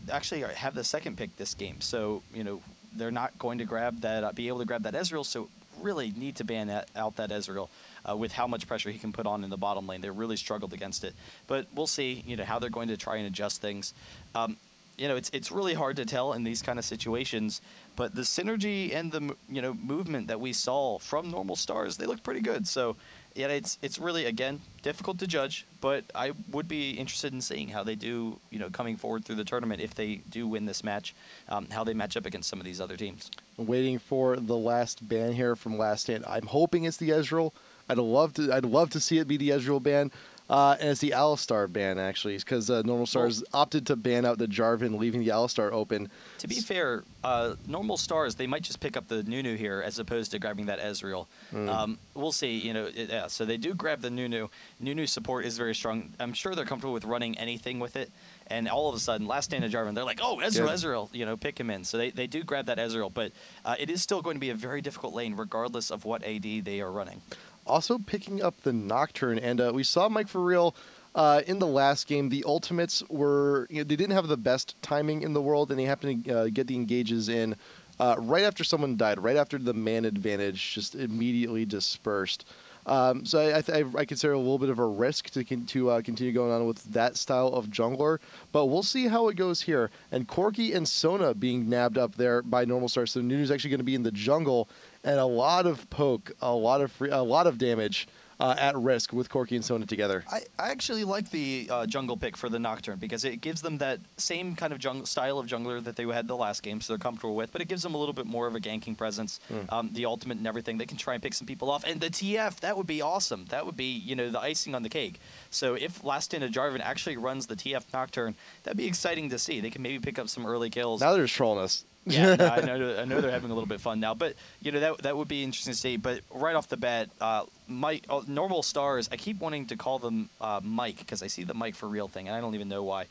actually have the second pick this game. So, they're not going to grab that, be able to grab that Ezreal. So, really need to ban out that Ezreal with how much pressure he can put on in the bottom lane. They really struggled against it. But we'll see, how they're going to try and adjust things. It's really hard to tell in these kind of situations, but the synergy and the movement that we saw from normal stars, they look pretty good. So yeah, it's really, again, difficult to judge, but I would be interested in seeing how they do, coming forward through the tournament if they do win this match, how they match up against some of these other teams. I'm waiting for the last ban here from Last Stand. I'm hoping it's the Ezreal. I'd love to see it be the Ezreal ban. And it's the Alistar ban, actually, because Normal Stars opted to ban out the Jarvan, leaving the Alistar open. To be fair, Normal Stars, they might just pick up the Nunu here as opposed to grabbing that Ezreal. We'll see. Yeah, so they do grab the Nunu. Nunu support is very strong. I'm sure they're comfortable with running anything with it. And all of a sudden, Last Stand of Jarvan, they're like, oh, Ezreal, pick him in. So they do grab that Ezreal. But it is still going to be a very difficult lane, regardless of what AD they are running. Also picking up the Nocturne, and we saw Mike for real in the last game. The ultimates were, they didn't have the best timing in the world, and they happened to get the engages in right after someone died, right after the man advantage just immediately dispersed. So I consider a little bit of a risk to continue going on with that style of jungler, but we'll see how it goes here. And Corki and Sona being nabbed up there by Normal Stars, so Nunu's actually going to be in the jungle, and a lot of poke, a lot of damage at risk with Corki and Sona together. I actually like the jungle pick for the Nocturne because it gives them that same kind of style of jungler that they had the last game, so they're comfortable with, but it gives them a little bit more of a ganking presence, the ultimate and everything. They can try and pick some people off, and the TF, that would be awesome. That would be, the icing on the cake. So if Last Stand of Jarvan actually runs the TF Nocturne, that'd be exciting to see. They can maybe pick up some early kills. Now they're just trolling us. Yeah, no, I know they're having a little bit of fun now, but that would be interesting to see. But right off the bat, Normal Stars, I keep wanting to call them Mike because I see the Mike for real thing, and I don't even know why.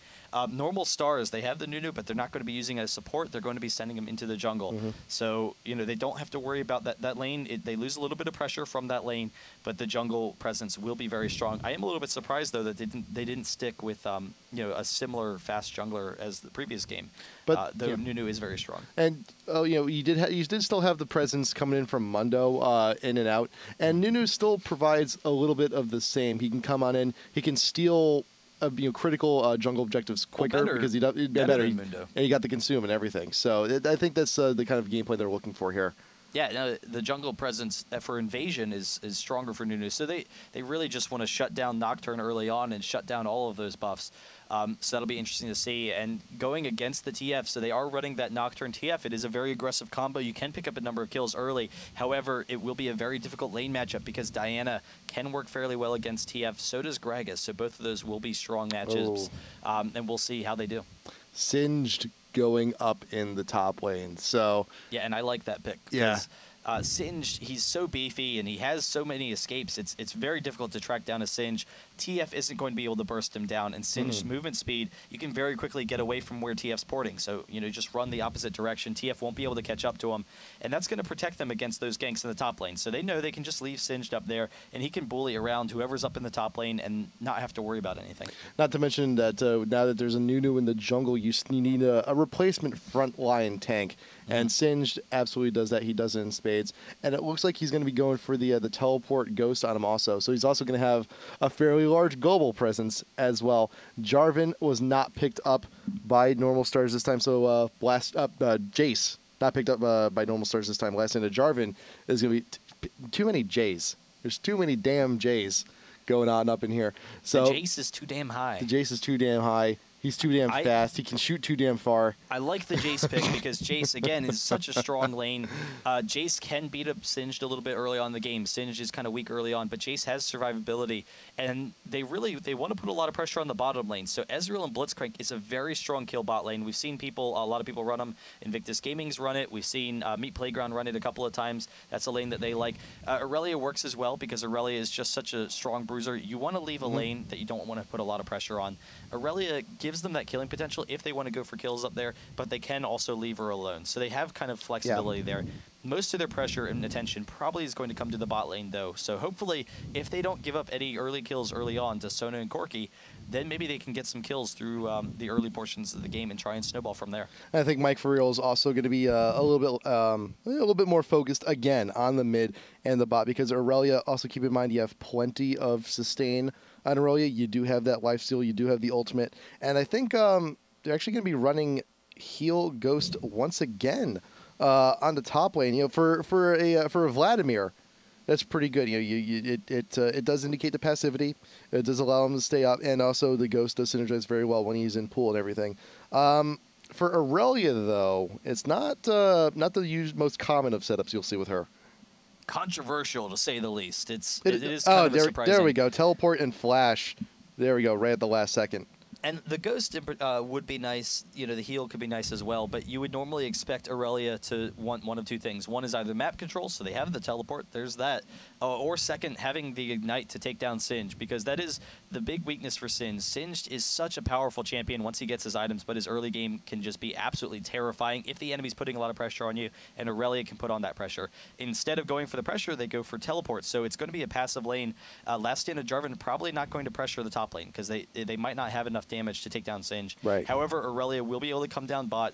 Normal Stars, they have the Nunu, but they're not going to be using it as support. They're going to be sending them into the jungle. So they don't have to worry about that lane. They lose a little bit of pressure from that lane, but the jungle presence will be very strong. I am a little bit surprised though that they didn't stick with a similar fast jungler as the previous game. But Nunu is very strong. And you did still have the presence coming in from Mundo in and out, and Nunu still provides a little bit of the same. He can come on in, he can steal critical jungle objectives quicker because he does better, and he got the consume and everything. So I think that's the kind of gameplay they're looking for here. Yeah, no, the jungle presence for invasion is stronger for Nunu. So they really just want to shut down Nocturne early on and shut down all of those buffs. So that'll be interesting to see. And going against the TF, so they are running that Nocturne TF. It is a very aggressive combo. You can pick up a number of kills early. However, it will be a very difficult lane matchup because Diana can work fairly well against TF. So does Gragas. So both of those will be strong matchups. And we'll see how they do. Singed going up in the top lane. So yeah, and I like that pick. Yeah. Singed, he's so beefy and he has so many escapes. It's very difficult to track down a Singed. TF isn't going to be able to burst him down, and Singed's movement speed, you can very quickly get away from where TF's porting. So just run the opposite direction. TF won't be able to catch up to him, and that's going to protect them against those ganks in the top lane. So they know they can just leave Singed up there, and he can bully around whoever's up in the top lane and not have to worry about anything. Not to mention that now that there's a Nunu in the jungle, you need a replacement front line tank. And Singed absolutely does that. He does it in spades. And it looks like he's going to be going for the teleport ghost on him also. So he's also going to have a fairly large global presence as well. Jarvan was not picked up by Normal Stars this time. So Jace, not picked up by Normal Stars this time. Last Stand of Jarvan is going to be too many J's. There's too many damn J's going on up in here. So the Jace is too damn high. The Jace is too damn high. He's too damn fast. He can shoot too damn far. I like the Jace pick because Jace, again, is such a strong lane. Jace can beat up Singed a little bit early on in the game. Singed is kind of weak early on, but Jace has survivability. And they want to put a lot of pressure on the bottom lane. So Ezreal and Blitzcrank is a very strong kill bot lane. We've seen a lot of people run them. Invictus Gaming's run it. We've seen Meat Playground run it a couple of times. That's a lane that they like. Aurelia works as well because Aurelia is just such a strong bruiser. You want to leave a lane that you don't want to put a lot of pressure on. Aurelia gives them that killing potential if they want to go for kills up there, but they can also leave her alone. So they have kind of flexibility there. Most of their pressure and attention probably is going to come to the bot lane, though. So hopefully, if they don't give up any early kills early on to Sona and Corki, then maybe they can get some kills through the early portions of the game and try and snowball from there. I think Mike for Real is also going to be a little bit more focused again on the mid and the bot, because Aurelia, also keep in mind you have plenty of sustain on Aurelia. You do have that lifesteal, you do have the ultimate, and I think they're actually going to be running Heal Ghost once again on the top lane. You know, for a Vladimir, that's pretty good. You know, it does indicate the passivity. It does allow him to stay up, and also the Ghost does synergize very well when he's in pool and everything. For Aurelia, though, it's not the most common of setups you'll see with her. Controversial, to say the least. It is kind of surprising. There we go. Teleport and flash. There we go. Right at the last second. And the Ghost would be nice. You know, the heal could be nice as well. But you would normally expect Aurelia to want one of two things. One is either map control, so they have the teleport. There's that. Or second, having the ignite to take down Singed, because that is the big weakness for Singed. Singed is such a powerful champion once he gets his items, but his early game can just be absolutely terrifying if the enemy's putting a lot of pressure on you, and Aurelia can put on that pressure. Instead of going for the pressure, they go for teleport. So it's going to be a passive lane. Last Stand of Jarvan probably not going to pressure the top lane, because they might not have enough damage to take down Singed. Right. However, Aurelia will be able to come down bot.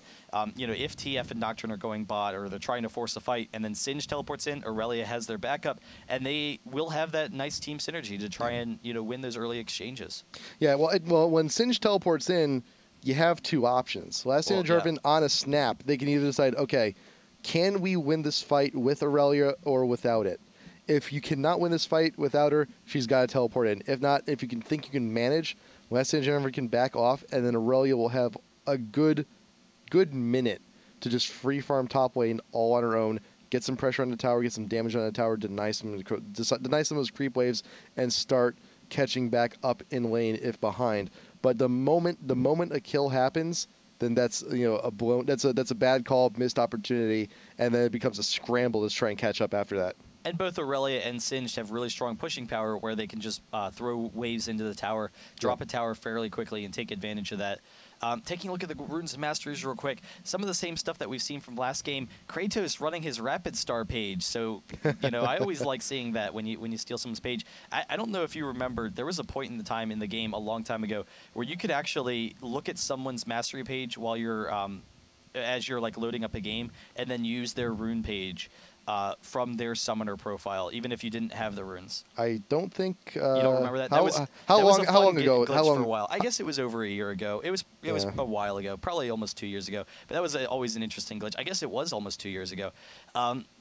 You know, if TF and Nocturne are going bot, or they're trying to force a fight, and then Singed teleports in, Aurelia has their backup, and they will have that nice team synergy to try and, you know, win those early exchanges. Yeah, well, when Singed teleports in, you have two options. Last Stand of Jarvan on a snap, they can either decide, okay, can we win this fight with Aurelia or without it? If you cannot win this fight without her, she's got to teleport in. If not, if you think you can manage, Last Stand of Jarvan can back off, and then Aurelia will have a good minute to just free farm top lane all on her own, get some pressure on the tower, get some damage on the tower, deny some of those creep waves, and start catching back up in lane if behind. But the moment a kill happens, then that's, you know, that's a bad call, missed opportunity, and then it becomes a scramble to try and catch up after that. And both Aurelia and Singed have really strong pushing power, where they can just throw waves into the tower, drop a tower fairly quickly, and take advantage of that. Taking a look at the Runes of Masteries real quick, some of the same stuff that we've seen from last game. Kratos running his Rapid Star page, so, you know, I always like seeing that when you steal someone's page. I don't know if you remember, there was a point in the time in the game a long time ago where you could actually look at someone's Mastery page while you're as you're like loading up a game, and then use their rune page from their summoner profile, even if you didn't have the runes. I don't think. You don't remember that? How long ago? How long? For a while. I guess it was over a year ago. It was a while ago, probably almost 2 years ago. But that was always an interesting glitch. I guess it was almost 2 years ago.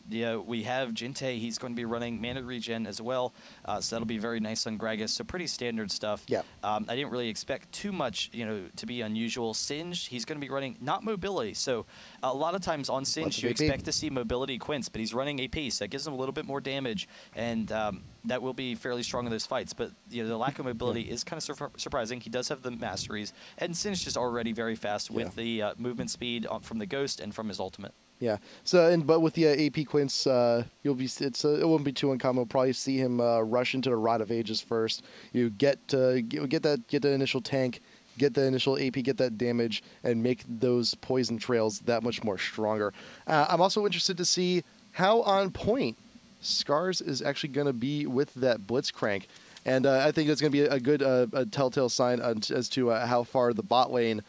Yeah, we have Jinte. He's going to be running mana regen as well, so that'll be very nice on Gragas. So pretty standard stuff. Yeah. I didn't really expect too much, you know, to be unusual. Singed, he's going to be running not mobility. So a lot of times on Singed, you expect to see mobility quints, but he's running AP, so that gives him a little bit more damage, and that will be fairly strong in those fights. But you know, the lack of mobility is kind of surprising. He does have the masteries, and Singed is already very fast with the movement speed from the Ghost and from his ultimate. Yeah. So, but with the AP Quints, it won't be too uncommon. We'll probably see him rush into the Rod of Ages first. You get the initial tank, get the initial AP, get that damage, and make those poison trails that much more stronger. I'm also interested to see how on point Scars is actually going to be with that Blitzcrank. And I think that's going to be a good telltale sign as to how far the bot lane,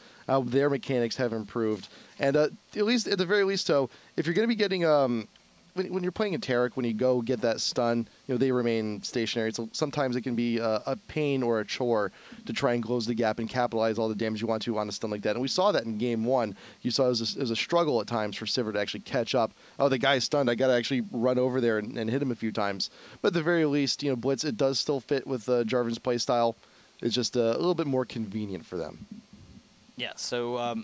their mechanics have improved. And at the very least, so if you're going to be getting when you're playing a Taric, when you go get that stun, you know, they remain stationary. So sometimes it can be a pain or a chore to try and close the gap and capitalize all the damage you want to on a stun like that. And we saw that in game one. You saw it was a struggle at times for Sivir to actually catch up. Oh, the guy's stunned. I got to actually run over there and hit him a few times. But at the very least, you know, Blitz, it does still fit with Jarvan's playstyle. It's just a little bit more convenient for them. Yeah, so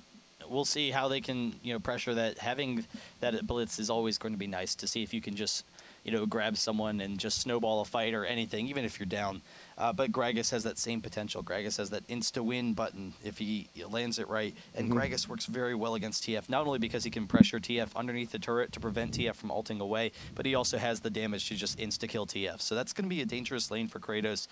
we'll see how they can, you know, pressure that. Having that Blitz is always going to be nice to see if you can just, you know, grab someone and just snowball a fight or anything, even if you're down. But Gragas has that same potential. Gragas has that insta-win button if he lands it right. And Gragas works very well against TF, not only because he can pressure TF underneath the turret to prevent TF from ulting away, but he also has the damage to just insta-kill TF. So that's going to be a dangerous lane for Kratos.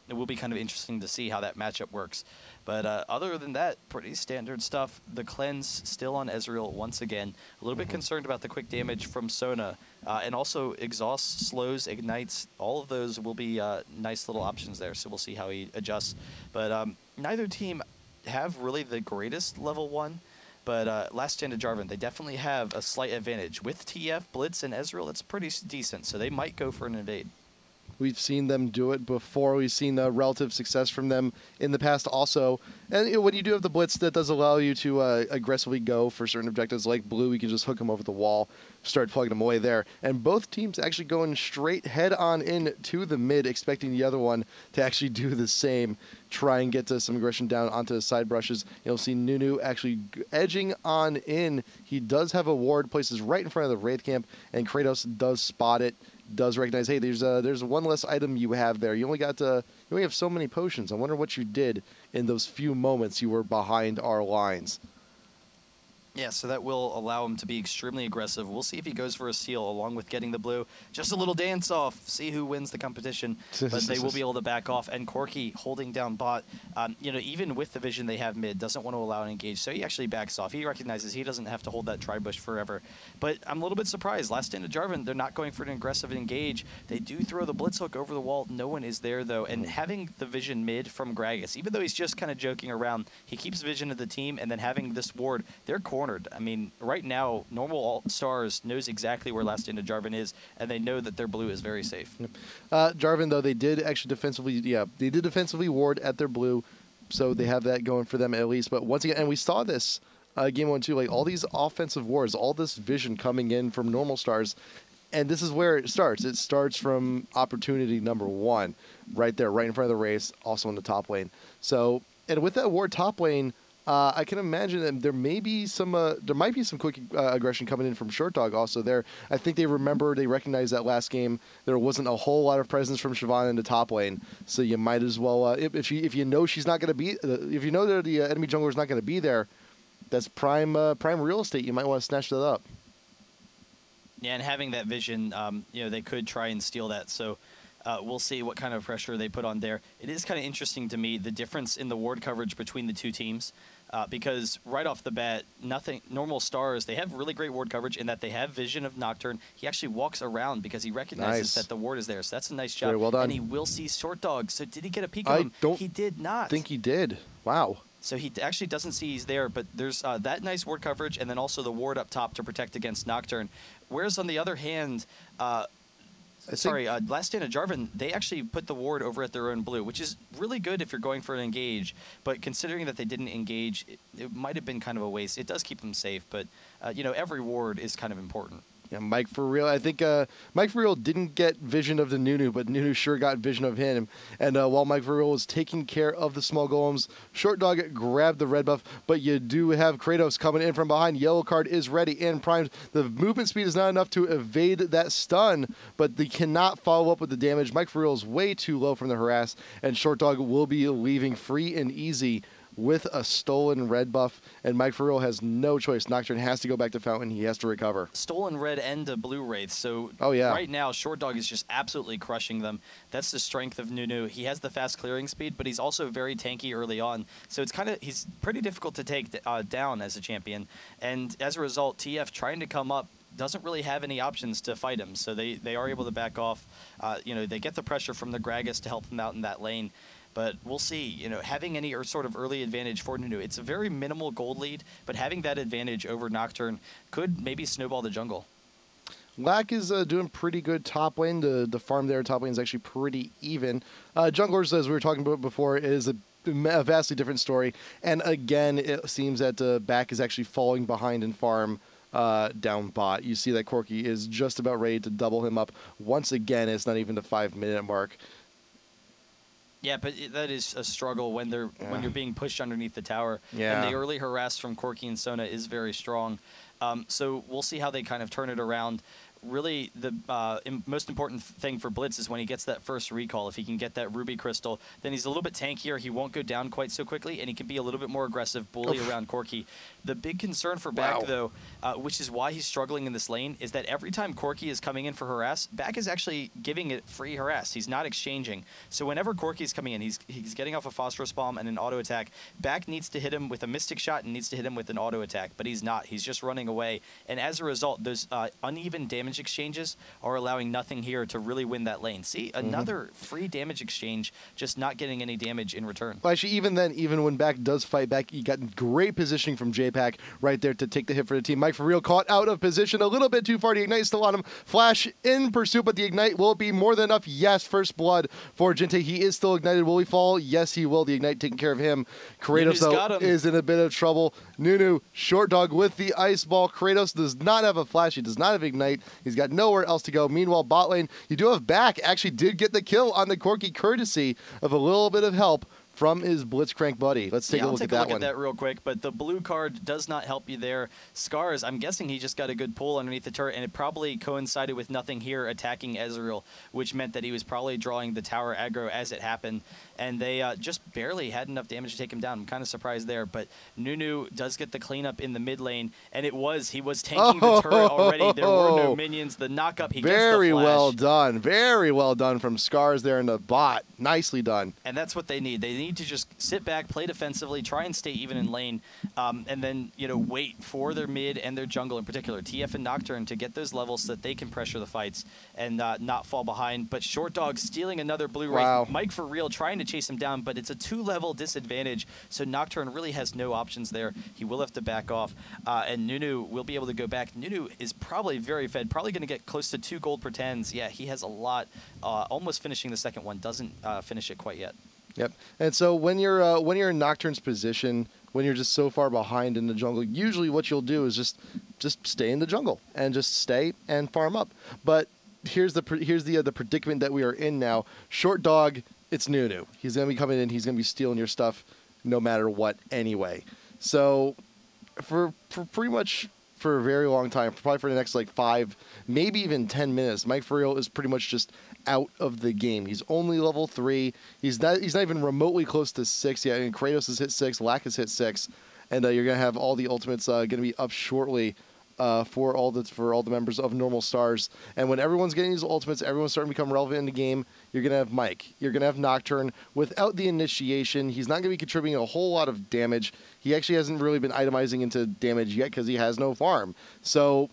It will be kind of interesting to see how that matchup works. But other than that, pretty standard stuff. The cleanse still on Ezreal once again. A little bit concerned about the quick damage from Sona. And also exhaust, slows, ignites. All of those will be nice little options there. So we'll see how he adjusts. But neither team have really the greatest level 1. But last gen to Jarvan, they definitely have a slight advantage. With TF, Blitz, and Ezreal, it's pretty decent. So they might go for an invade. We've seen them do it before. We've seen the relative success from them in the past also. And when you do have the Blitz, that does allow you to aggressively go for certain objectives like blue. You can just hook them over the wall, start plugging them away there. And both teams actually going straight head on in to the mid, expecting the other one to actually do the same, try and get to some aggression down onto the side brushes. You'll see Nunu actually edging on in. He does have a ward, places right in front of the Wraith camp, and Kratos does spot it. Does recognize, hey, there's one less item you have there. You only have so many potions. I wonder what you did in those few moments you were behind our lines. Yeah, so that will allow him to be extremely aggressive. We'll see if he goes for a steal along with getting the blue. Just a little dance-off. See who wins the competition. But they will be able to back off. And Corki holding down bot, even with the vision they have mid, doesn't want to allow an engage. So he actually backs off. He recognizes he doesn't have to hold that tri-bush forever. But I'm a little bit surprised. Last stand of Jarvan, they're not going for an aggressive engage. They do throw the blitz hook over the wall. No one is there, though. And having the vision mid from Gragas, even though he's just kind of joking around, he keeps vision of the team. And then having this ward, they're cornered. I mean, right now, normal All-Stars knows exactly where last into Jarvan is, and they know that their blue is very safe. Jarvan, though, they did actually defensively ward at their blue, so they have that going for them at least. But once again, and we saw this game 1 too, like all these offensive wards, all this vision coming in from normal stars, and this is where it starts. It starts from opportunity number 1, right there, right in front of the race, also in the top lane. So, and with that ward top lane, I can imagine that there might be some quick aggression coming in from Short Dog also there. I think they recognize that last game there wasn't a whole lot of presence from Siobhan in the top lane, so you might as well if you know she's not going to be if you know that the enemy jungler is not going to be there, that's prime real estate. You might want to snatch that up. Yeah, and having that vision, they could try and steal that. So. We'll see what kind of pressure they put on there. It is kind of interesting to me, the difference in the ward coverage between the two teams, because right off the bat, normal stars, they have really great ward coverage in that they have vision of Nocturne. He actually walks around because he recognizes that the ward is there, so that's a nice job. Very well done. And he will see Short Dog, so did he get a peek of him? He did not. Think he did. Wow. So he actually doesn't see he's there, but there's that nice ward coverage, and then also the ward up top to protect against Nocturne. Whereas on the other hand, last stand of Jarvan, they actually put the ward over at their own blue, which is really good if you're going for an engage. But considering that they didn't engage, it might have been kind of a waste. It does keep them safe, but every ward is kind of important. Yeah, Mike for real. I think Mike for real didn't get vision of the Nunu, but Nunu sure got vision of him. And while Mike for real was taking care of the small golems, Short Dog grabbed the red buff, but you do have Kratos coming in from behind. Yellow card is ready and primed. The movement speed is not enough to evade that stun, but they cannot follow up with the damage. Mike for real is way too low from the harass, and Short Dog will be leaving free and easy with a stolen red buff, and Mike for real has no choice. Nocturne has to go back to Fountain. He has to recover. Stolen red and a blue wraith. So right now, Short Dog is just absolutely crushing them. That's the strength of Nunu. He has the fast clearing speed, but he's also very tanky early on. So he's pretty difficult to take down as a champion. And as a result, TF trying to come up doesn't really have any options to fight him. So they are able to back off. They get the pressure from the Gragas to help them out in that lane. But we'll see, having any sort of early advantage for Nunu. It's a very minimal gold lead, but having that advantage over Nocturne could maybe snowball the jungle. Lack is doing pretty good top lane. The farm there top lane is actually pretty even. Junglers, as we were talking about before, is a vastly different story. And again, it seems that back is actually falling behind in farm down bot. You see that Corki is just about ready to double him up. Once again, it's not even the 5-minute mark. Yeah, but that is a struggle when you're being pushed underneath the tower. Yeah. And the early harass from Corki and Sona is very strong. So we'll see how they kind of turn it around. really the most important thing for Blitz is when he gets that first recall. If he can get that Ruby Crystal, then he's a little bit tankier. He won't go down quite so quickly, and he can be a little bit more aggressive, bully around Corki. The big concern for Back, though, which is why he's struggling in this lane, is that every time Corki is coming in for harass, Back is actually giving it free harass. He's not exchanging. So whenever Corki is coming in, he's getting off a phosphorus bomb and an auto attack. Back needs to hit him with a mystic shot and needs to hit him with an auto attack, but he's not. He's just running away. And as a result, those uneven damage exchanges are allowing nothing here to really win that lane. See, another free damage exchange, just not getting any damage in return. Well, actually, even then, even when Back does fight back, you got great positioning from JPack right there to take the hit for the team. Mike for real caught out of position a little bit too far. The Ignite still on him. Flash in pursuit, but the Ignite will be more than enough. Yes, first blood for Jinte. He is still ignited. Will he fall? Yes, he will. The Ignite taking care of him. Kratos, though, is in a bit of trouble. Nunu, short dog with the ice ball. Kratos does not have a flash. He does not have Ignite. He's got nowhere else to go. Meanwhile, bot lane, you do have Back. Actually did get the kill on the Corki, courtesy of a little bit of help from his Blitzcrank buddy. Let's take a look at that one. I'll take a look at that real quick, but the blue card does not help you there. Scars, I'm guessing he just got a good pull underneath the turret, and it probably coincided with nothing here attacking Ezreal, which meant that he was probably drawing the tower aggro as it happened, and they just barely had enough damage to take him down. I'm kind of surprised there, but Nunu does get the cleanup in the mid lane, and he was tanking the turret already. There were no minions. The knockup, he gets the flash. Very well done. Very well done from Scars there in the bot. Nicely done. And that's what they need. They need to just sit back, play defensively, try and stay even in lane, and then wait for their mid and their jungle in particular, TF and Nocturne, to get those levels so that they can pressure the fights and not fall behind. But Short Dog stealing another blue Wraith. Mike for real trying to chase him down, but it's a 2-level disadvantage, so Nocturne really has no options there. He will have to back off, and Nunu will be able to go back. Nunu is probably very fed, probably going to get close to 2 gold per 10s. Yeah, he has a lot, almost finishing the second one, doesn't finish it quite yet. Yep. And so when you're in Nocturne's position, when you're just so far behind in the jungle, usually what you'll do is just stay in the jungle and just stay and farm up. But here's the predicament that we are in now. Short Dog, it's Nunu. He's gonna be coming in. He's gonna be stealing your stuff, no matter what. Anyway, so for pretty much for a very long time, probably for the next like 5, maybe even 10 minutes, Mike for real is pretty much just out of the game. He's only level 3. He's not even remotely close to 6 yet. And Kratos has hit 6, Lack has hit 6, and you're gonna have all the ultimates gonna be up shortly for all the members of Normal Stars. And when everyone's getting these ultimates, everyone's starting to become relevant in the game. You're gonna have Mike. You're gonna have Nocturne. Without the initiation, he's not gonna be contributing a whole lot of damage. He actually hasn't really been itemizing into damage yet because he has no farm. So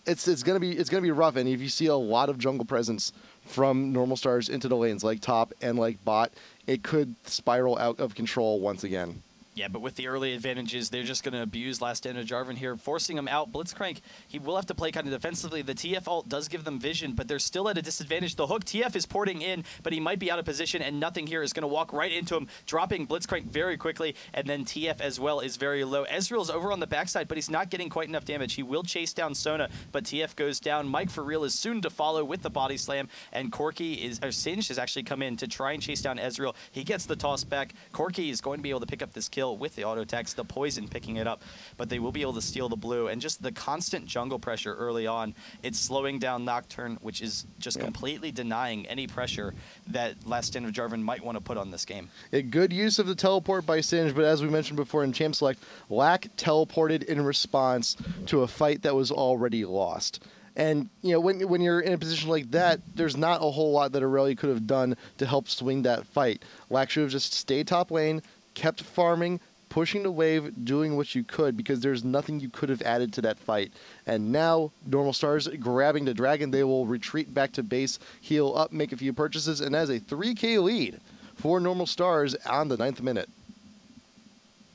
it's gonna be rough. And if you see a lot of jungle presence from Normal Stars into the lanes like top and like bot, it could spiral out of control once again. Yeah, but with the early advantages, they're just going to abuse Last Stand of Jarvan here, forcing him out. Blitzcrank, he will have to play kind of defensively. The TF ult does give them vision, but they're still at a disadvantage. The hook, TF is porting in, but he might be out of position, and nothing here is going to walk right into him, dropping Blitzcrank very quickly, and then TF as well is very low. Ezreal's over on the backside, but he's not getting quite enough damage. He will chase down Sona, but TF goes down. Mike for real is soon to follow with the body slam, and Singed has actually come in to try and chase down Ezreal. He gets the toss back. Corki is going to be able to pick up this kill with the auto attacks, the poison picking it up, but they will be able to steal the blue. And just the constant jungle pressure early on, it's slowing down Nocturne, which is just completely denying any pressure that Last Stand of Jarvan might want to put on this game. A good use of the teleport by Singed, but as we mentioned before in Champ Select, Lack teleported in response to a fight that was already lost. And when you're in a position like that, there's not a whole lot that Aurelia could have done to help swing that fight. Lack should have just stayed top lane, kept farming, pushing the wave, doing what you could, because there's nothing you could have added to that fight. And now, Normal Stars grabbing the dragon, they will retreat back to base, heal up, make a few purchases, and that is a 3k lead for Normal Stars on the 9th minute.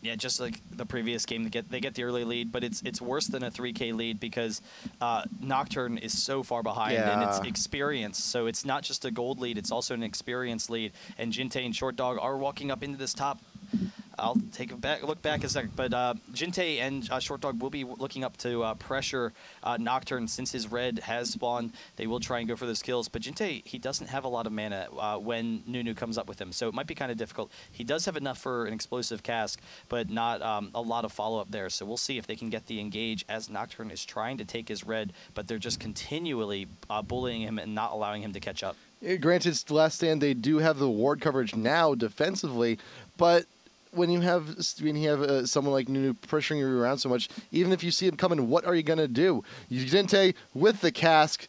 Yeah, just like the previous game, they get the early lead, but it's worse than a 3k lead because Nocturne is so far behind, and it's experience. So it's not just a gold lead, it's also an experience lead. And Jinte and Short Dog are walking up into this top I'll take a look back a second. But Jinte and Short Dog will be looking up to pressure Nocturne since his red has spawned. They will try and go for those kills. But Jinte, he doesn't have a lot of mana when Nunu comes up with him, so it might be kind of difficult. He does have enough for an explosive cask, but not a lot of follow-up there. So we'll see if they can get the engage as Nocturne is trying to take his red, but they're just continually bullying him and not allowing him to catch up. Granted, it's the last stand. They do have the ward coverage now defensively, but when you have someone like Nunu pressuring you around so much, even if you see him coming, what are you gonna do? Jinte with the cask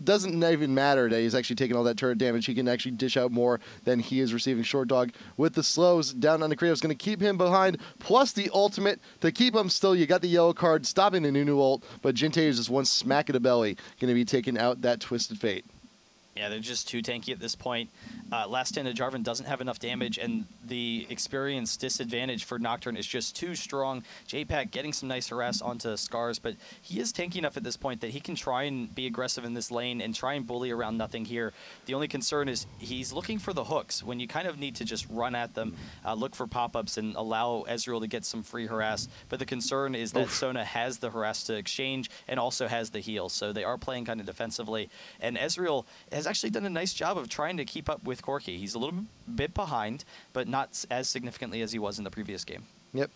doesn't even matter that he's actually taking all that turret damage. He can actually dish out more than he is receiving. Short Dog with the slows down on the Kratos, going to keep him behind, plus the ultimate to keep him still. You got the yellow card stopping the Nunu ult, but Jinte is just one smack of the belly, going to be taking out that Twisted Fate. Yeah, they're just too tanky at this point. Last stand of Jarvan doesn't have enough damage, and the experience disadvantage for Nocturne is just too strong. J-Pack getting some nice harass onto Scars, but he is tanky enough at this point that he can try and be aggressive in this lane and try and bully around nothing here. The only concern is he's looking for the hooks when you kind of need to just run at them, look for pop-ups, and allow Ezreal to get some free harass. But the concern is that Sona has the harass to exchange and also has the heal, so they are playing kind of defensively. And Ezreal has actually done a nice job of trying to keep up with Corki. He's a little bit behind, but not as significantly as he was in the previous game. Yep.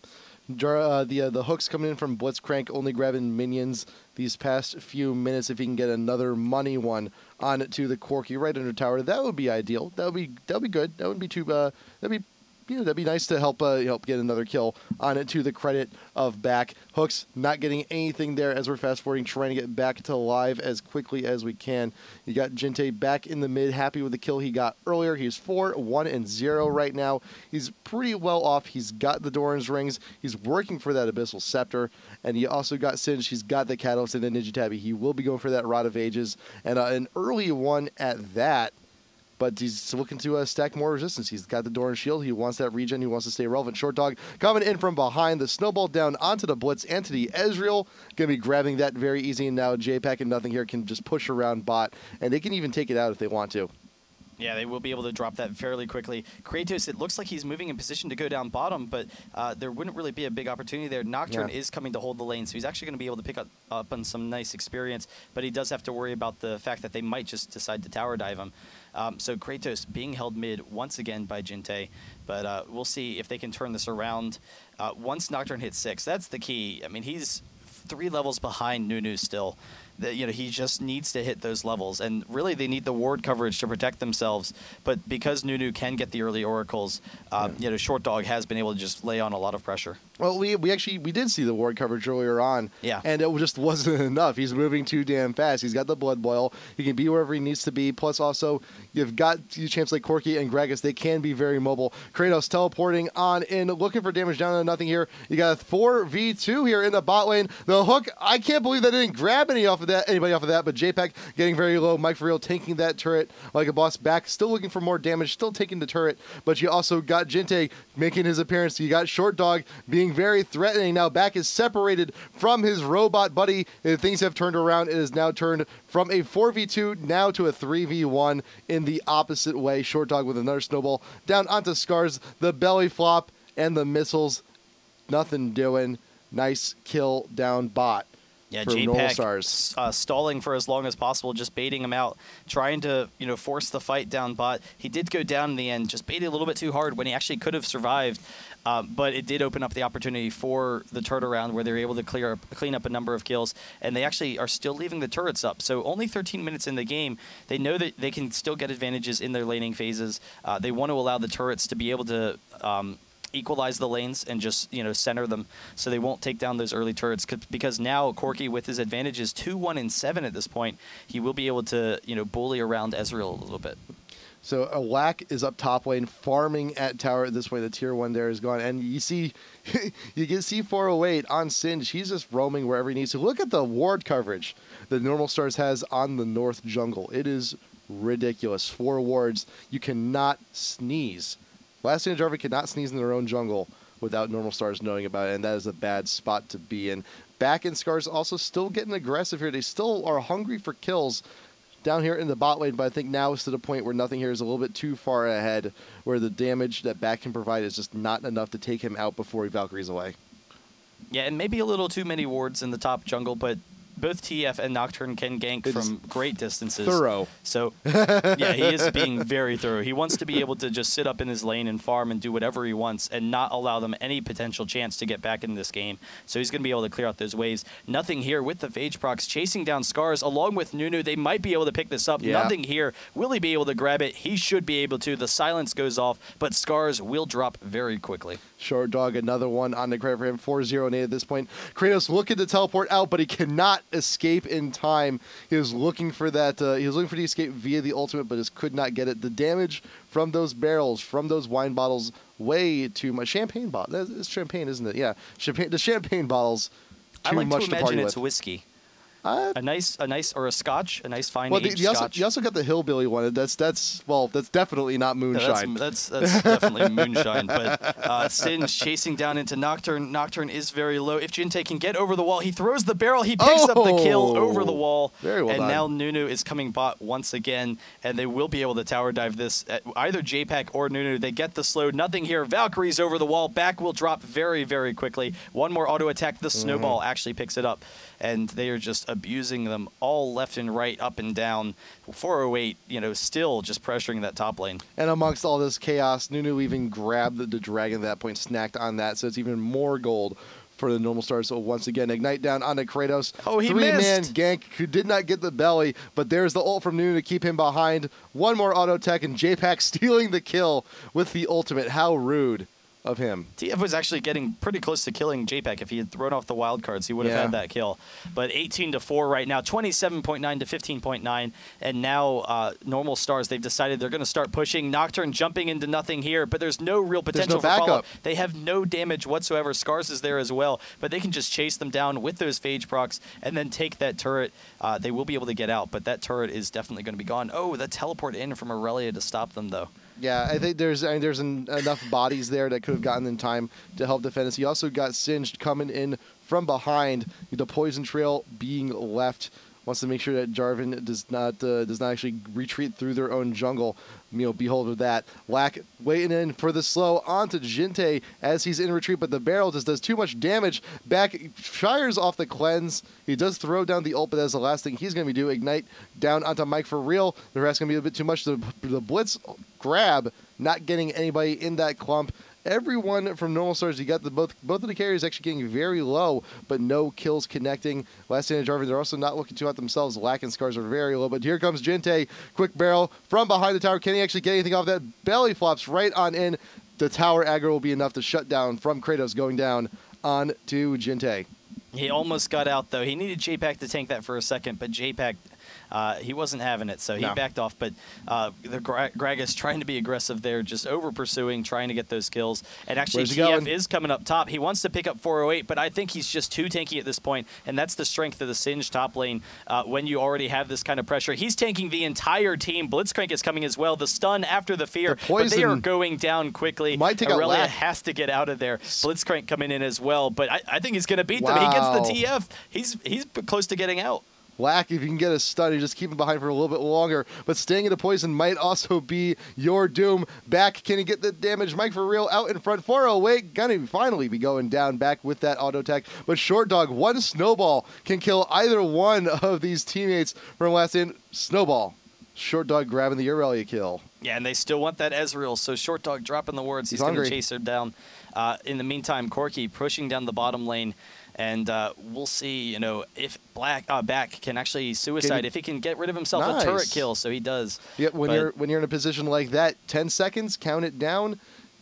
The hooks coming in from Blitzcrank, only grabbing minions these past few minutes. If he can get another money one on to the Corki right under tower, that would be ideal. That would be good. That wouldn't be too that'd be nice to help get another kill on it to the credit of back. Hooks not getting anything there as we're fast forwarding, trying to get back to live as quickly as we can. You got Jinte back in the mid, happy with the kill he got earlier. He's 4-1-0 right now. He's pretty well off. He's got the Doran's rings. He's working for that Abyssal Scepter, and he also got Singe. He's got the Catalyst and the Nijitabby. He will be going for that Rod of Ages, and an early one at that. But he's looking to stack more resistance. He's got the Doran Shield. He wants that regen. He wants to stay relevant. Short Dog coming in from behind. The snowball down onto the Blitz and to the Ezreal. Going to be grabbing that very easy. And now J-Pack and Nothing here can just push around bot. And they can even take it out if they want to. Yeah, they will be able to drop that fairly quickly. Kratos, it looks like he's moving in position to go down bottom, but there wouldn't really be a big opportunity there. Nocturne is coming to hold the lane, so he's actually going to be able to pick up on some nice experience, but he does have to worry about the fact that they might just decide to tower dive him. So Kratos being held mid once again by Jinte, but we'll see if they can turn this around. Once Nocturne hits 6, that's the key. I mean, he's 3 levels behind Nunu still. He just needs to hit those levels, and really they need the ward coverage to protect themselves. But because Nunu can get the early oracles, Short Dog has been able to just lay on a lot of pressure. Well, we did see the ward coverage earlier on, and it just wasn't enough. He's moving too damn fast. He's got the blood boil. He can be wherever he needs to be. Plus, also you've got champs like Corki and Gragas. They can be very mobile. Kratos teleporting on in, looking for damage down to nothing here. You got a 4v2 here in the bot lane. The hook, I can't believe they didn't grab anybody off of that, but J-Pack getting very low. Mike For Real taking that turret like a boss back, still looking for more damage, still taking the turret, but you also got Jinte making his appearance. You got Short Dog being very threatening. Now back is separated from his robot buddy. Things have turned around. It has now turned from a 4v2 now to a 3v1 in the opposite way. Short Dog with another snowball down onto Scars, the belly flop, and the missiles. Nothing doing. Nice kill down bot. Yeah, J-Pack stalling for as long as possible, just baiting him out, trying to force the fight down bot. He did go down in the end, just baited a little bit too hard when he actually could have survived. But it did open up the opportunity for the turnaround where they're able to clean up a number of kills, and they actually are still leaving the turrets up. So only 13 minutes in the game, they know that they can still get advantages in their laning phases. They want to allow the turrets to be able to equalize the lanes and just center them, so they won't take down those early turrets. Because now Corki, with his advantages 2-1-7 at this point, he will be able to bully around Ezreal a little bit. So a Whack is up top lane, farming at tower. This way, the tier 1 there is gone, and you see, you get C408 on Singe. He's just roaming wherever he needs to. Look at the ward coverage that Normal Stars has on the North jungle. It is ridiculous. 4 wards. You cannot sneeze. Last and Jarvan cannot sneeze in their own jungle without Normal Stars knowing about it, and that is a bad spot to be in. Back in Scars also still getting aggressive here. They still are hungry for kills. down here in the bot lane, but I think now it's to the point where Nothing here is a little bit too far ahead, where the damage that Back can provide is just not enough to take him out before he Valkyries away. Yeah, and maybe a little too many wards in the top jungle, but both TF and Nocturne can gank from great distances. Thorough. So, yeah, he is being very thorough. He wants to be able to just sit up in his lane and farm and do whatever he wants and not allow them any potential chance to get back in this game. So he's going to be able to clear out those waves. Nothing here with the Phage procs chasing down Scars along with Nunu. They might be able to pick this up. Yeah. Nothing here. Will he be able to grab it? He should be able to. The silence goes off, but Scars will drop very quickly. Short Dog, another one on the credit for him. 4-0 Nate at this point. Kratos looking to teleport out, but he cannot escape in time. He was looking for that. He was looking for the escape via the ultimate, but just could not get it. The damage from those barrels, from those wine bottles, way too much. Champagne bottle. It's champagne, isn't it? Yeah, champagne. The champagne bottles. Too I like much to to imagine party it's with. whiskey. A nice, or a scotch, a nice fine aged you scotch. also got the hillbilly one. That's definitely not moonshine. That's definitely moonshine. But Singe chasing down into Nocturne. Nocturne is very low. If Jinte can get over the wall, he throws the barrel. He picks up the kill over the wall. Very well and done. now Nunu is coming bot once again, and they will be able to tower dive this at either JPEG or Nunu. They get the slow. Nothing here. Valkyrie's over the wall. Back will drop very, very quickly. One more auto attack. The snowball actually picks it up, and they are just abusing them all left and right, up and down. 408, still just pressuring that top lane. And amongst all this chaos, Nunu even grabbed the dragon at that point, snacked on that, so it's even more gold for the normal stars. So once again, Ignite down onto Kratos. Oh, he Three-man missed. gank who did not get the belly, but there's the ult from Nunu to keep him behind. One more auto tech, and JPEG stealing the kill with the ultimate. How rude of him. TF was actually getting pretty close to killing JPEG. If he had thrown off the wild cards, he would have had that kill. But 18-4 right now, 27.9 to 15.9, and now normal stars, they've decided they're going to start pushing. Nocturne jumping into nothing here, but there's no real potential for follow. They have no damage whatsoever. Scars is there as well, but they can just chase them down with those Phage procs and then take that turret. They will be able to get out, but that turret is definitely going to be gone. Oh, the teleport in from Aurelia to stop them, though. Yeah, I think there's enough bodies there that could have gotten in time to help defend us. He also got Singed coming in from behind. The poison trail being left. Wants to make sure that Jarvan does not actually retreat through their own jungle. Behold with that. Lack waiting in for the slow onto Jinte as he's in retreat, but the barrel just does too much damage. Back fires off the cleanse. He does throw down the ult, but that's the last thing he's going to be doing. Ignite down onto Mike for real. The rest going to be a bit too much. The blitz grab, not getting anybody in that clump. Everyone from normal stars, you got both of the carriers actually getting very low, but no kills connecting. Last stand Jarvan, they're also not looking too out themselves. Lack and Scars are very low, but here comes Jinte. Quick barrel from behind the tower. Can he actually get anything off that? Belly flops right on in. The tower aggro will be enough to shut down from Kratos going down on to Jinte. He almost got out, though. He needed JPEG to tank that for a second, but JPEG, he wasn't having it, so he backed off. But the Gragas trying to be aggressive there, just over-pursuing, trying to get those kills. And actually, TF is coming up top. He wants to pick up 408, but I think he's just too tanky at this point, and that's the strength of the Singe top lane when you already have this kind of pressure. He's tanking the entire team. Blitzcrank is coming as well. The stun after the fear, but they are going down quickly. Aurelia has to get out of there. Blitzcrank coming in as well, but I think he's going to beat them. He gets the TF. He's close to getting out. Lack, if you can get a stun, you just keep him behind for a little bit longer. But staying in the poison might also be your doom. Back, can he get the damage? Mike for real out in front. 408, gonna finally be going down back with that auto attack. But Short Dog, one snowball can kill either one of these teammates from last in. Snowball. Short Dog grabbing the Aurelia kill. Yeah, and they still want that Ezreal, so Short Dog dropping the wards. He's going to chase her down. In the meantime, Corki pushing down the bottom lane. And we'll see, if Back can actually suicide, if he can get rid of himself a turret kill, so he does. Yeah, when you're in a position like that, 10 seconds, count it down,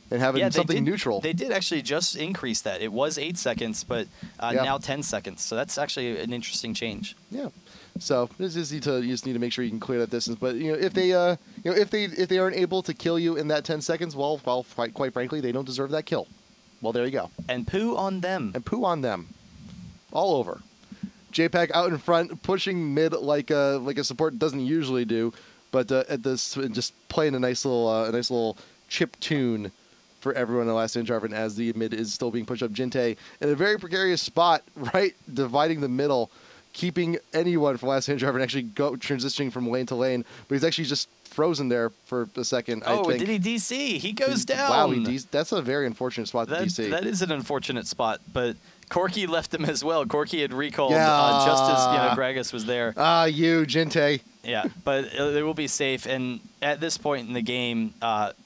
and have it something neutral. They did actually just increase that. It was 8 seconds, but now 10 seconds. So that's actually an interesting change. Yeah. So you just need to make sure you can clear that distance. But if they aren't able to kill you in that 10 seconds, well, quite frankly, they don't deserve that kill. Well, there you go. And poo on them. All over. JPEG out in front, pushing mid like a support doesn't usually do, but at this just playing a nice little chip tune for everyone in the last Jarvan as the mid is still being pushed up. Jinte in a very precarious spot, right, dividing the middle. keeping anyone from Last Stand Jarvan actually transitioning from lane to lane, but he's actually just frozen there for a second. Oh, I think. did he DC? He goes down. Wow, that's a very unfortunate spot to DC. That is an unfortunate spot, but Corki left him as well. Corki had recalled Yeah. just as Gragas was there. You, Jinte. Yeah, but they will be safe. And at this point in the game,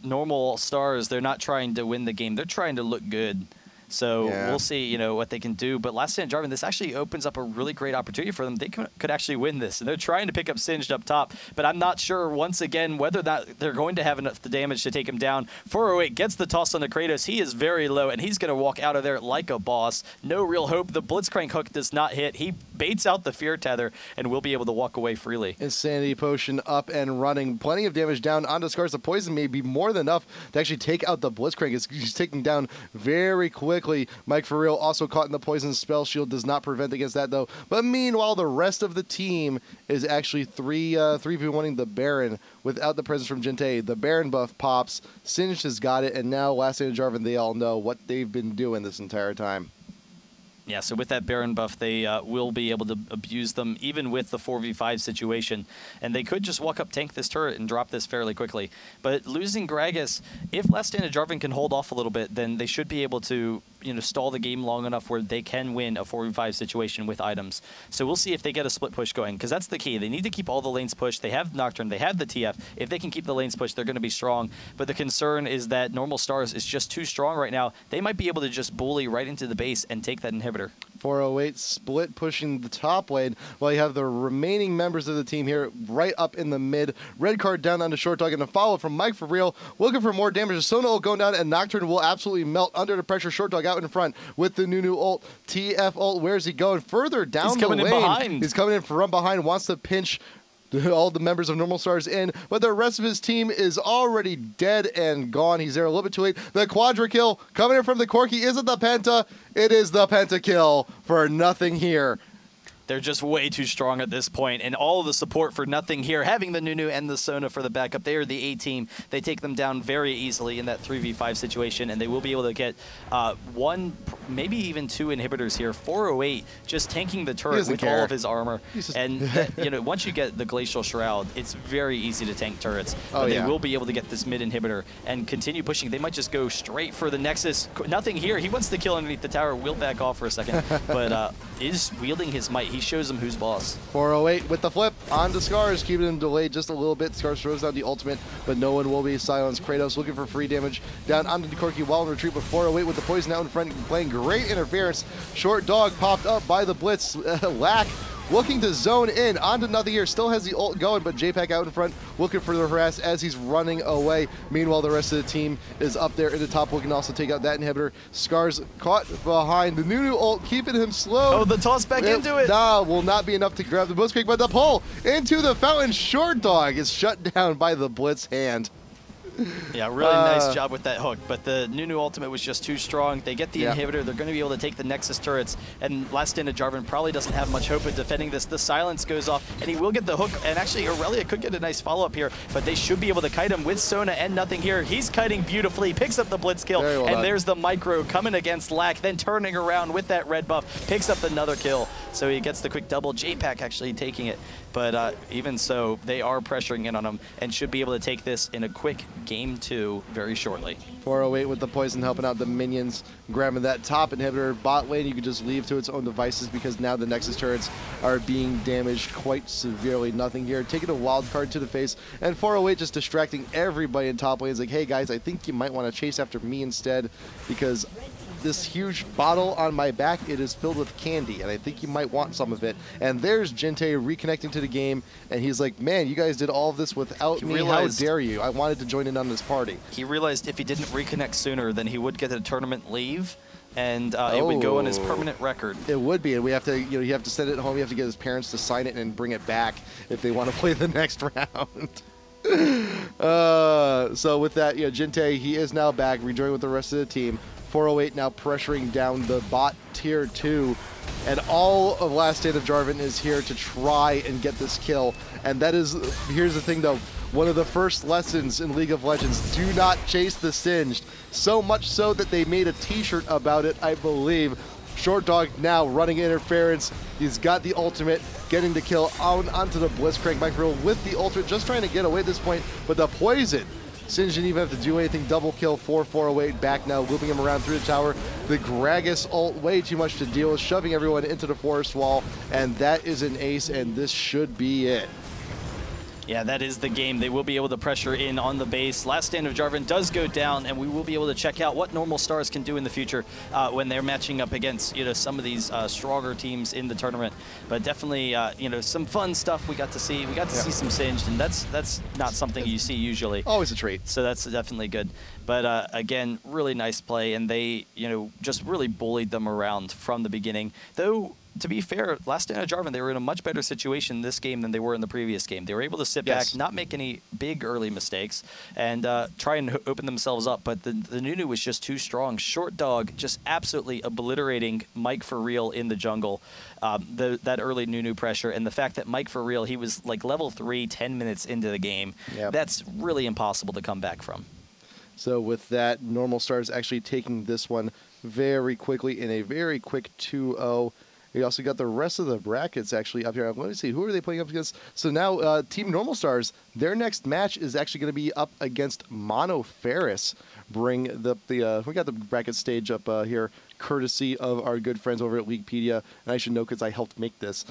normal stars, they're not trying to win the game. They're trying to look good. So we'll see, what they can do. But Last Stand Jarvan, this actually opens up a really great opportunity for them. They could actually win this. And they're trying to pick up Singed up top. But I'm not sure, once again, whether that they're going to have enough damage to take him down. 408 gets the toss on the Kratos. He is very low, and he's going to walk out of there like a boss. No real hope. The Blitzcrank hook does not hit. He baits out the Fear Tether and will be able to walk away freely. Insanity Potion up and running. Plenty of damage down onto Scars. The poison may be more than enough to actually take out the Blitzcrank. He's taken down very quickly. Mike For Real also caught in the poison. Spell Shield does not prevent against that, though. But meanwhile, the rest of the team is actually 3v1ing the Baron without the presence from Jinte. The Baron buff pops. Singed has got it, and now Last Stand Jarvan, they all know what they've been doing this entire time. Yeah, so with that Baron buff, they will be able to abuse them, even with the 4v5 situation. And they could just walk up, tank this turret, and drop this fairly quickly. But losing Gragas, if Last Stand Jarvan can hold off a little bit, then they should be able to stall the game long enough where they can win a 4v5 situation with items. So we'll see if they get a split push going, because that's the key. They need to keep all the lanes pushed. They have Nocturne, they have the TF. If they can keep the lanes pushed, they're going to be strong. But the concern is that Normal Stars is just too strong right now. They might be able to just bully right into the base and take that inhibitor. 408 split pushing the top lane while you have the remaining members of the team here right up in the mid. Red card down onto Short Dog and a follow from Mike For Real looking for more damage. Sona ult going down and Nocturne will absolutely melt under the pressure. Short Dog out in front with the Nunu ult. TF ult, where's he going? Further down the lane. He's coming in behind. He's coming in from behind, wants to pinch all the members of Normal Stars in, but the rest of his team is already dead and gone. He's there a little bit too late. The quadra kill coming in from the Corki. Is it the Penta? It is the Penta kill for nothing here. They're just way too strong at this point, and all of the support for nothing here. Having the Nunu and the Sona for the backup, they are the A team. They take them down very easily in that 3v5 situation, and they will be able to get one, maybe even two inhibitors here. 408 just tanking the turret with all of his armor. And once you get the Glacial Shroud, it's very easy to tank turrets. But they will be able to get this mid inhibitor and continue pushing. They might just go straight for the Nexus. Nothing here. He wants to kill underneath the tower. We'll back off for a second, but is wielding his might. He shows him who's boss. 408 with the flip onto Scars, keeping him delayed just a little bit. Scars throws down the ultimate, but no one will be silenced. Kratos looking for free damage down onto the Corki while in retreat, but 408 with the poison out in front, playing great interference. Short Dog popped up by the Blitz. Lack looking to zone in onto Nothing Here. Still has the ult going, but JPEG out in front looking for the harass as he's running away. Meanwhile, the rest of the team is up there in the top looking to also take out that inhibitor. Scars caught behind the Nunu ult, keeping him slow. Oh, the toss back into it. Nah, will not be enough to grab the Blitzcrank, but the pull into the fountain. Short Dog is shut down by the Blitz hand. Yeah, really nice job with that hook, but the Nunu ultimate was just too strong. They get the inhibitor. They're going to be able to take the Nexus turrets, and Last Stand Jarvan probably doesn't have much hope of defending this. The silence goes off, and he will get the hook, and actually Aurelia could get a nice follow-up here, but they should be able to kite him with Sona and Nothing Here. He's kiting beautifully, picks up the Blitz kill, and there's the micro coming against Lack, then turning around with that red buff, picks up another kill. So he gets the quick double. J-Pack actually taking it, but even so, they are pressuring in on him and should be able to take this in a quick game 2 very shortly. 408 with the poison helping out the minions, grabbing that top inhibitor. Bot lane you could just leave to its own devices because now the Nexus turrets are being damaged quite severely. Nothing Here taking a wild card to the face, and 408 just distracting everybody in top lane. It's like, hey guys, I think you might want to chase after me instead because this huge bottle on my back, it is filled with candy, and I think you might want some of it. And there's Jinte reconnecting to the game, and he's like, man, you guys did all of this without me. How dare you? I wanted to join in on this party. He realized if he didn't reconnect sooner, then he would get a tournament leave, and it would go on his permanent record. It would be, and we have to, you have to send it home. You have to get his parents to sign it and bring it back if they want to play the next round. So with that, Jinte, he is now back, rejoining with the rest of the team. 408 now pressuring down the bot tier 2, and all of Last Stand of Jarvan is here to try and get this kill. And that is, here's the thing though, one of the first lessons in League of Legends, do not chase the Singed. So much so that they made a t-shirt about it, I believe. Short Dog now running interference. He's got the ultimate, getting the kill onto the Blitzcrank. Mike for Real with the ultimate, just trying to get away at this point, but the poison. Singe didn't even have to do anything. Double kill, 4-4-08 back now, looping him around through the tower. The Gragas ult, way too much to deal with, shoving everyone into the forest wall, and that is an ace, and this should be it. Yeah, that is the game. They will be able to pressure in on the base. Last stand of Jarvan does go down, and we will be able to check out what Normal Stars can do in the future when they're matching up against some of these stronger teams in the tournament. But definitely, some fun stuff we got to see. We got to see some Singed, and that's not something you see usually. Always a treat. So that's definitely good. But again, really nice play, and they just really bullied them around from the beginning. Though, to be fair, last stand of Jarvan, they were in a much better situation in this game than they were in the previous game. They were able to sit back, not make any big early mistakes, and try and open themselves up. But the Nunu was just too strong. Short Dog just absolutely obliterating Mike for Real in the jungle. That early Nunu pressure, and the fact that Mike for Real, he was like level 3 10 minutes into the game. Yep. That's really impossible to come back from. So with that, Normal Stars actually taking this one very quickly in a very quick 2-0. We also got the rest of the brackets actually up here. Let me see, who are they playing up against? So now Team Normal Stars, their next match is actually going to be up against Mono Ferris. We got the bracket stage up here, courtesy of our good friends over at Leaguepedia, and I should know because I helped make this.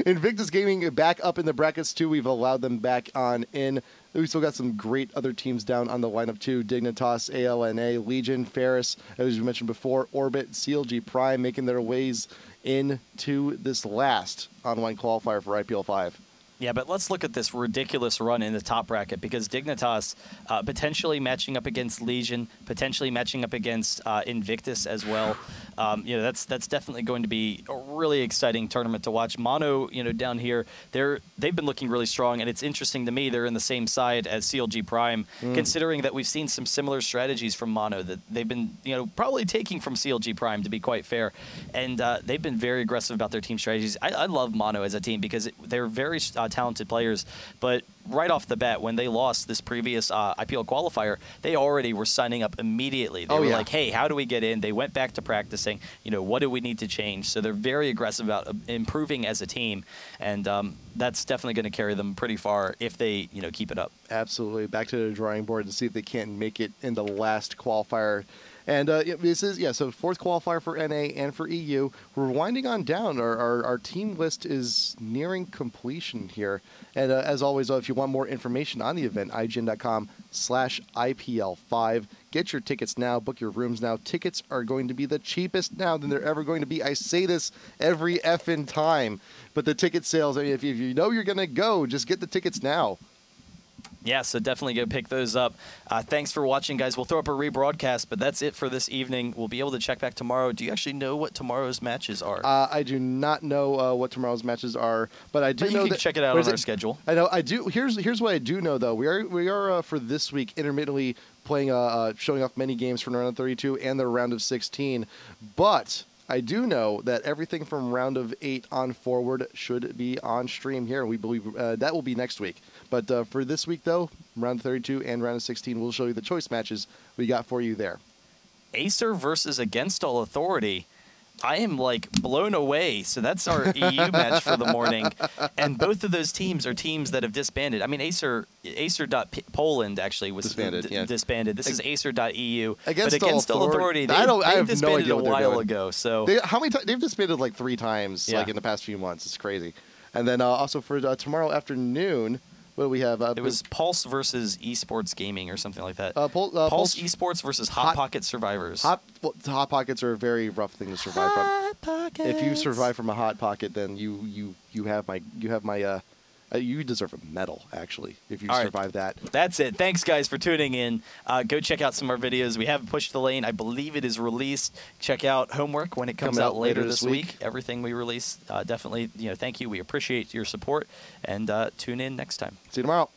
Invictus Gaming back up in the brackets too. We've allowed them back on in. We still got some great other teams down on the lineup too. Dignitas, ALNA, Legion, Ferris, as we mentioned before, Orbit, CLG Prime making their ways into this last online qualifier for IPL5. Yeah, but let's look at this ridiculous run in the top bracket, because Dignitas potentially matching up against Legion, potentially matching up against Invictus as well. That's definitely going to be a really exciting tournament to watch. Mono, down here, they've been looking really strong, and it's interesting to me they're in the same side as CLG Prime, considering that we've seen some similar strategies from Mono that they've been, probably taking from CLG Prime, to be quite fair, and they've been very aggressive about their team strategies. I love Mono as a team because they're very talented players, but right off the bat, when they lost this previous IPL qualifier, they already were signing up immediately. They were like, hey, how do we get in? They went back to practicing. What do we need to change? So they're very aggressive about improving as a team, and that's definitely going to carry them pretty far if they, keep it up. Absolutely. Back to the drawing board to see if they can't make it in the last qualifier. And this is, so fourth qualifier for NA and for EU. We're winding on down. Our team list is nearing completion here. And as always, if you want more information on the event, IGN.com/IPL5. Get your tickets now. Book your rooms now. Tickets are going to be the cheapest now than they're ever going to be. I say this every effing time. But the ticket sales, if you know you're going to go, just get the tickets now. Yeah, so definitely go pick those up. Thanks for watching, guys. We'll throw up a rebroadcast, but that's it for this evening. We'll be able to check back tomorrow. Do you actually know what tomorrow's matches are? I do not know what tomorrow's matches are, but I do know that... you can check it out on our schedule. I know, I do. Here's what I do know, though. We are for this week, intermittently playing, showing off many games from round of 32 and the round of 16, but... I do know that everything from round of 8 on forward should be on stream here. We believe that will be next week. But for this week, though, round 32 and round of 16, we'll show you the choice matches we got for you there. Acer versus Against All Authority. I am blown away. So that's our EU match for the morning, and both of those teams are teams that have disbanded. I mean, Acer.Poland actually was disbanded. This is Acer.EU, but Against All Authority, they disbanded a while ago. So how many times they've disbanded? 3 times, in the past few months. It's crazy. And then also for tomorrow afternoon. What do we have? It was Pulse versus Esports Gaming or something like that. Pulse Esports versus Hot Pocket Survivors. Hot Pockets are a very rough thing to survive from. Pockets. If you survive from a Hot Pocket, then you deserve a medal, actually, if you survive that. That's it. Thanks, guys, for tuning in. Go check out some of our videos. We have Push the Lane. I believe it is released. Check out Homework when it comes out later this week. Everything we release, definitely, thank you. We appreciate your support, and tune in next time. See you tomorrow.